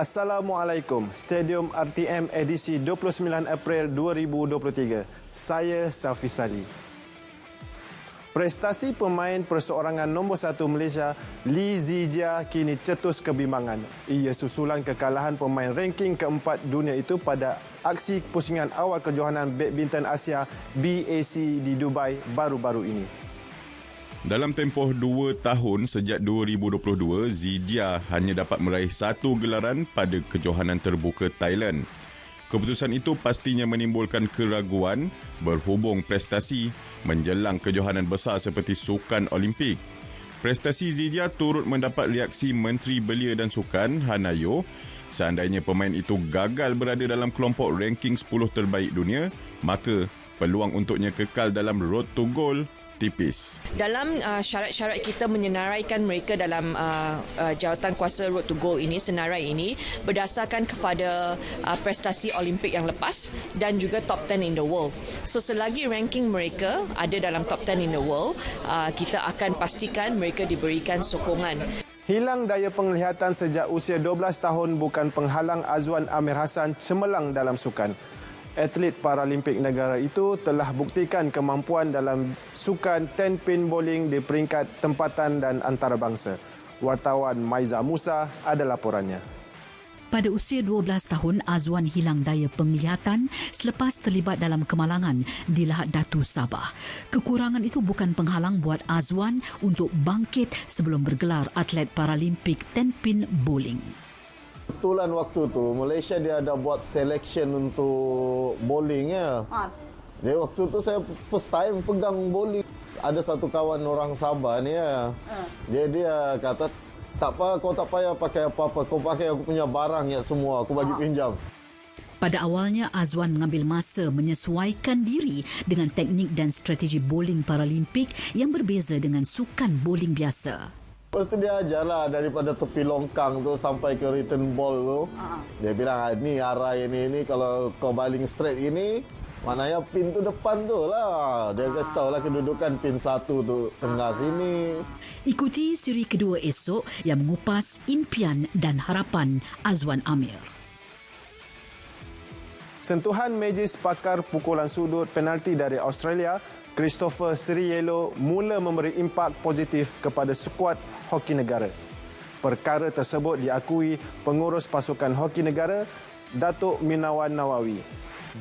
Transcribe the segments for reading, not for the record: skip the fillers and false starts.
Assalamualaikum. Stadium RTM edisi 29 April 2023. Saya Safi Sali. Prestasi pemain perseorangan nombor 1 Malaysia, Lee Zijia, kini cetus kebimbangan. Ia susulan kekalahan pemain ranking keempat dunia itu pada aksi pusingan awal kejohanan badminton Asia BAC di Dubai baru-baru ini. Dalam tempoh 2 tahun sejak 2022, Zijia hanya dapat meraih 1 gelaran pada kejohanan terbuka Thailand. Keputusan itu pastinya menimbulkan keraguan berhubung prestasi menjelang kejohanan besar seperti Sukan Olimpik. Prestasi Zijia turut mendapat reaksi Menteri Belia dan Sukan Hanayo. Seandainya pemain itu gagal berada dalam kelompok ranking 10 terbaik dunia, maka peluang untuknya kekal dalam road to gold tipis. Dalam syarat-syarat kita menyenaraikan mereka dalam jawatan kuasa Road to Gold ini, senarai ini berdasarkan kepada prestasi Olimpik yang lepas dan juga top 10 in the world. So selagi ranking mereka ada dalam top 10 in the world, kita akan pastikan mereka diberikan sokongan. Hilang daya penglihatan sejak usia 12 tahun bukan penghalang Azwan Amir Hassan cemerlang dalam sukan. Atlet Paralimpik negara itu telah buktikan kemampuan dalam sukan 10 pin bowling di peringkat tempatan dan antarabangsa. Wartawan Maiza Musa ada laporannya. Pada usia 12 tahun, Azwan hilang daya penglihatan selepas terlibat dalam kemalangan di Lahad Datu, Sabah. Kekurangan itu bukan penghalang buat Azwan untuk bangkit sebelum bergelar atlet Paralimpik 10 pin bowling. Kebetulan waktu tu Malaysia dia ada buat selection untuk bowling ya. Jadi waktu tu saya first time pegang bowling. Ada satu kawan orang Sabah ni ya. Jadi dia kata, tak apa, kau tak payah pakai apa-apa. Kau pakai aku punya barang ya semua. Aku bagi pinjam. Pada awalnya, Azwan mengambil masa menyesuaikan diri dengan teknik dan strategi bowling Paralimpik yang berbeza dengan sukan bowling biasa. Lepas tu dia ajarlah daripada tepi longkang tu sampai ke return ball tu. Dia bilang, ni arah ini kalau kau baling straight ini, maknanya pin tu depan tu lah. Dia kasi tahu lah kedudukan pin 1 tu tengah sini. Ikuti siri kedua esok yang mengupas impian dan harapan Azwan Amir. Sentuhan majlis pakar pukulan sudut penalti dari Australia, Christopher Siriello mula memberi impak positif kepada skuad hoki negara. Perkara tersebut diakui pengurus pasukan hoki negara, Datuk Minawan Nawawi.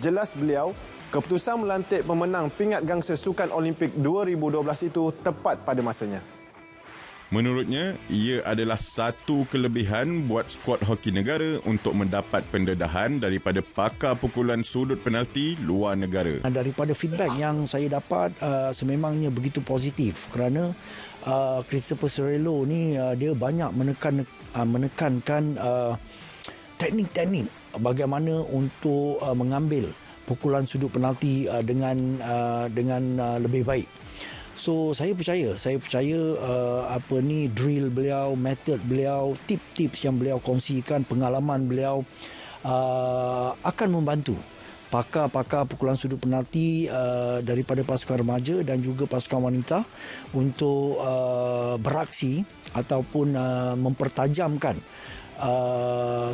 Jelas beliau, keputusan melantik pemenang pingat gangsa Sukan Olimpik 2012 itu tepat pada masanya. Menurutnya, ia adalah satu kelebihan buat skuad hoki negara untuk mendapat pendedahan daripada pakar pukulan sudut penalti luar negara. Daripada feedback yang saya dapat, sememangnya begitu positif kerana Christopher Siriello ni dia banyak menekankan teknik-teknik bagaimana untuk mengambil pukulan sudut penalti dengan lebih baik. So saya percaya drill beliau, method beliau, tip-tips yang beliau kongsikan, pengalaman beliau akan membantu pakar-pakar pukulan sudut penalti daripada pasukan remaja dan juga pasukan wanita untuk beraksi ataupun mempertajamkan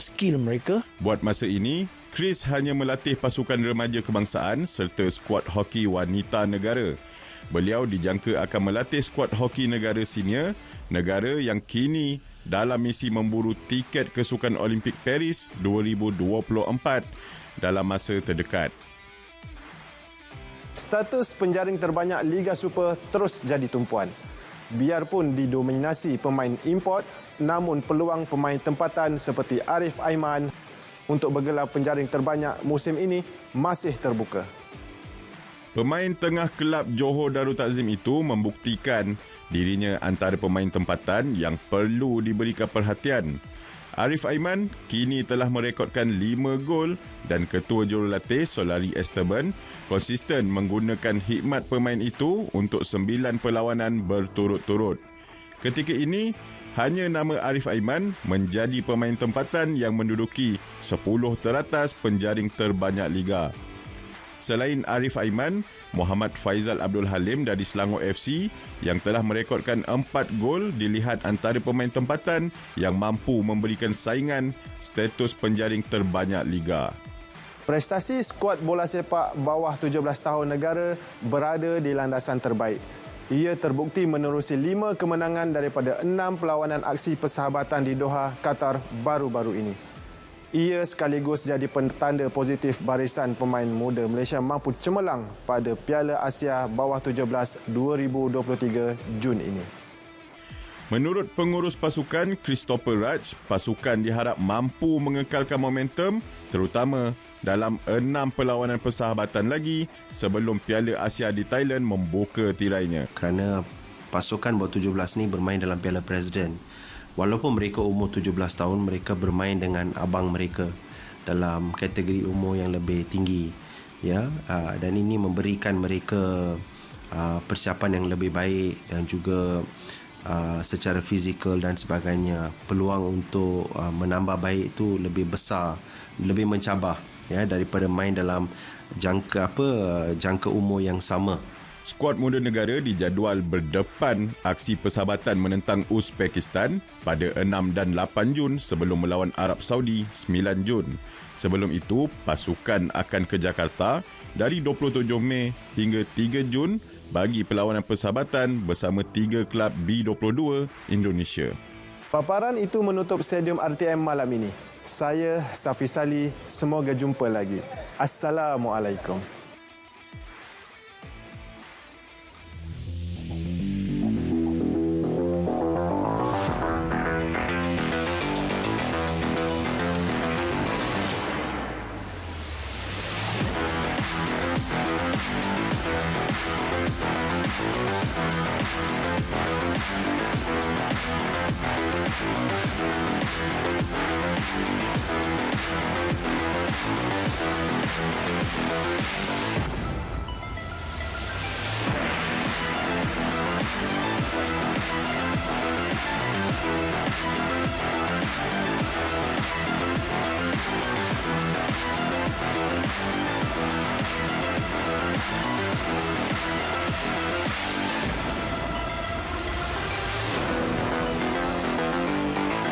skill mereka. Buat masa ini, Chris hanya melatih pasukan remaja kebangsaan serta skuad hoki wanita negara. Beliau dijangka akan melatih skuad hoki negara senior, negara yang kini dalam misi memburu tiket ke Sukan Olimpik Paris 2024 dalam masa terdekat. Status penjaring terbanyak Liga Super terus jadi tumpuan. Biarpun didominasi pemain import, namun peluang pemain tempatan seperti Arif Aiman untuk bergelar penjaring terbanyak musim ini masih terbuka. Pemain tengah kelab Johor Darul Takzim itu membuktikan dirinya antara pemain tempatan yang perlu diberikan perhatian. Arif Aiman kini telah merekodkan 5 gol dan Ketua Jurulatih Solari Esteban konsisten menggunakan hikmat pemain itu untuk 9 perlawanan berturut-turut. Ketika ini, hanya nama Arif Aiman menjadi pemain tempatan yang menduduki 10 teratas penjaring terbanyak liga. Selain Arif Aiman, Muhammad Faizal Abdul Halim dari Selangor FC yang telah merekodkan 4 gol dilihat antara pemain tempatan yang mampu memberikan saingan status penjaring terbanyak liga. Prestasi skuad bola sepak bawah 17 tahun negara berada di landasan terbaik. Ia terbukti menerusi 5 kemenangan daripada 6 perlawanan aksi persahabatan di Doha, Qatar baru-baru ini. Ia sekaligus jadi petanda positif barisan pemain muda Malaysia mampu cemerlang pada Piala Asia bawah 17 2023 Jun ini. Menurut pengurus pasukan Christopher Raj, pasukan diharap mampu mengekalkan momentum terutama dalam 6 perlawanan persahabatan lagi sebelum Piala Asia di Thailand membuka tirainya. Kerana pasukan bawah 17 ni bermain dalam Piala Presiden. Walaupun mereka umur 17 tahun, mereka bermain dengan abang mereka dalam kategori umur yang lebih tinggi. Ya, dan ini memberikan mereka persiapan yang lebih baik dan juga secara fizikal dan sebagainya. Peluang untuk menambah baik itu lebih besar, lebih mencabar ya daripada main dalam jangka umur yang sama. Skuad muda negara dijadual berdepan aksi persahabatan menentang Uzbekistan pada 6 dan 8 Jun sebelum melawan Arab Saudi 9 Jun. Sebelum itu, pasukan akan ke Jakarta dari 27 Mei hingga 3 Jun bagi perlawanan persahabatan bersama 3 kelab B22 Indonesia. Paparan itu menutup Stadium RTM malam ini. Saya Safi Sali, semoga jumpa lagi. Assalamualaikum.